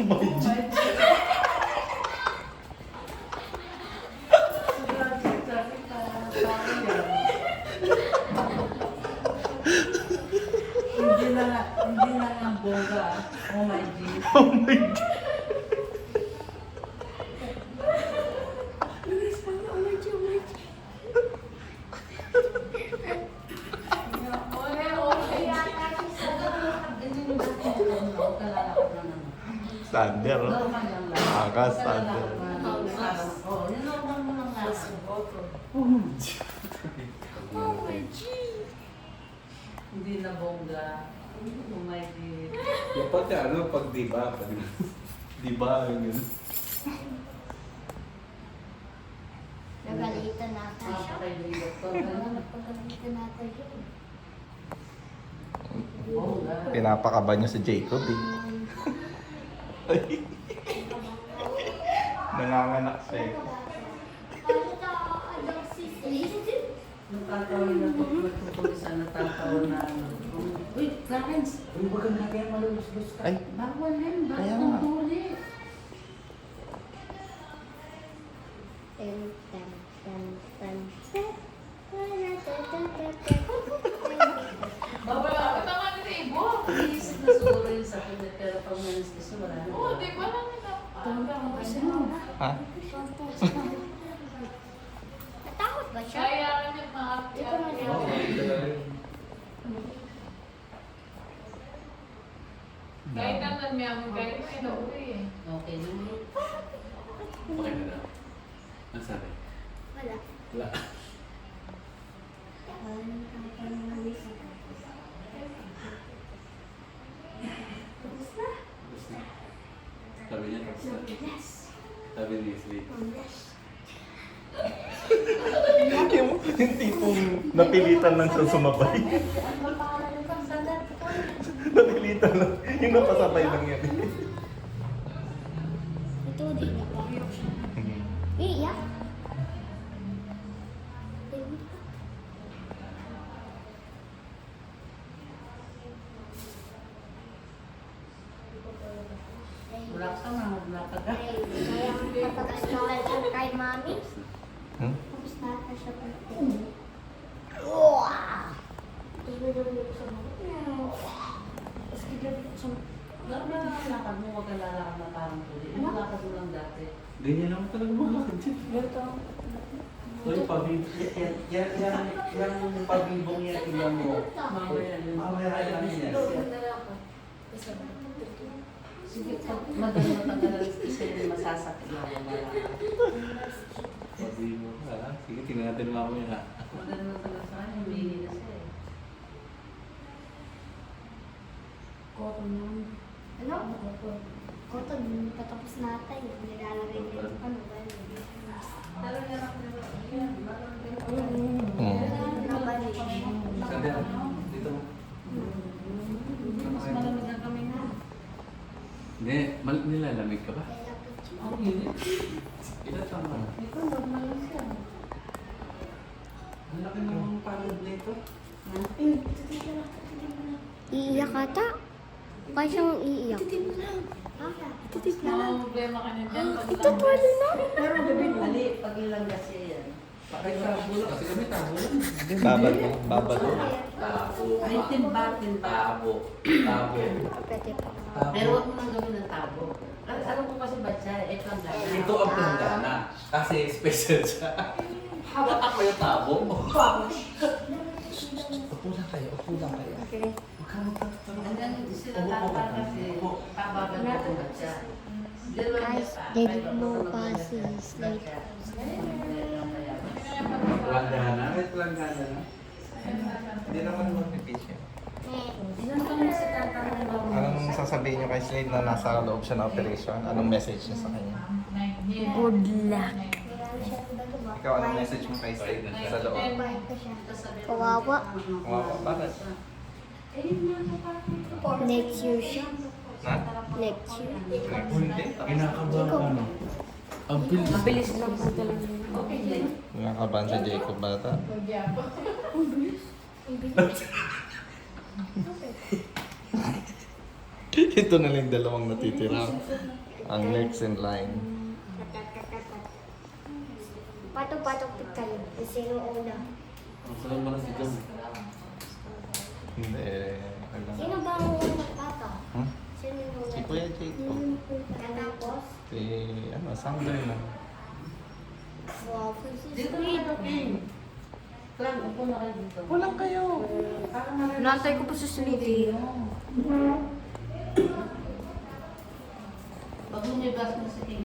my G. Hindi na nga boga. Oh my G. Oh my G. Standard, no? Akas, standard. Oh, yun lang mo lang nga. Oh my G. Hindi na bongga. Oh my G. Yung pagka ano, pag diba, pag diba, yun. Nagalitan natin siya. Napakaibigat ko. Nagpagalitan natin siya. Bongga. Pinapakaban niyo si Jacob, eh. Nanganganak siya, eh. Natatawin na to. Magtutuloy sa natatawin na. Uy, Clarence. Uy, wag kang kaya malulos-los ka. Ay, Bawal yan. Kaya Bakit nga. ang huli? Bawal ako. Tama ni Rebo. Iisip na siguro yun sa akin. Pero pag manis gusto, wala na. Oo, di ba lang ito? ha? Natakot ba siya? Kaya ka niya Ito ma-api-api. Kahit naman may among kahit may nauwi eh. Okay na mo. Okay na daw. Ano sabi? Wala. Wala. Tapos na. Sabi niya, tapos na. Sabi ni Sleep. yung tipong napilitan lang siya sumabay. Napilitan lang. Yung napasabay lang yan. Ito di na pa. Iiyak? Wala ka nga. Wala ka ga. Kaya kapag asmawal siya kay mami, Hmm? tapos natin siya pag tapos may gabi sa mga. Tapos gabi sa mga. Normal na lakad mo. Huwag ka lalakad na parang tuli. Yung lakad mo lang dati. Ganyan lang talaga mga dyan. Uy, yung pabibong yan, tingnan mo. Mamaya yun. Mamaya yan yan. Sige, pag madali matagalan kasi yung masasakit lang yung malakad. Pabibong, ha? Sige, tingnan natin mamaya ha. Madali matagalan sa kanya. Humingi na siya eh. Ano? Koton, patapos natin. Nilalagay niya yung ano ba yun? Talaga lang nila. Nabalik. Sabi dito mo. Mas malamig ang kami na. Hindi, nilalamig ka ba? Ang init. Ilan tama? Ito, normal lang siya. Ang laki ng palad nito. Iiyak ata. Kaya siyang iiyak. Mga problema ka niya dyan. Ito pwede na. Pero gabi mali, pag ilang kasi yan. Bakit tabulo? Kasi kami tabulo. Babad mo. Babad mo. Tabo. Ay, timba. Tabo. Tabo. Pwede pa. Pero huwag mo nang gawin ng tabo. Alam ko kasi ba't siya? Eh, planggana. Ito ang planggana. Kasi special siya. Hawak ako yung tabo. Upo lang kayo. Upo lang kayo. Okay. Hanggang hindi sila tatar kasi pabagal na kung ba't siya. Guys, edit mo pa si Slate. Planggana? May planggana na? Hindi naman mag-pitch. Ilan ka mo si tatanong ba mo? Anong sasabihin niyo kay Slade na nasa loob siya ng operation? Anong message niyo sa kanya? Good luck. Ikaw, anong message mo kay Slade sa loob? Kawawa. Wow, bakit? Next year siya. Ha? Next year. Hindi. Kinakabahan ka no? Ang bilis. Mabilis lang po talaga. Okay, Jay. Nakaban sa Jacob bata. Ito na lang yung dalawang natitira. Ang next in line. Pato-pato kayo. Sino una? Saan mo na si Jom? Hindi. Sino ba ang unang pato? Hmm? Sino yung Si una? Kuya Jacob. Katapos? Si, Sander na. Wow, Dito na kayo, King. Clan, upo na kayo dito. Walang kayo. Nantay ko pa sa Smithy. Pag lumibas mo si King.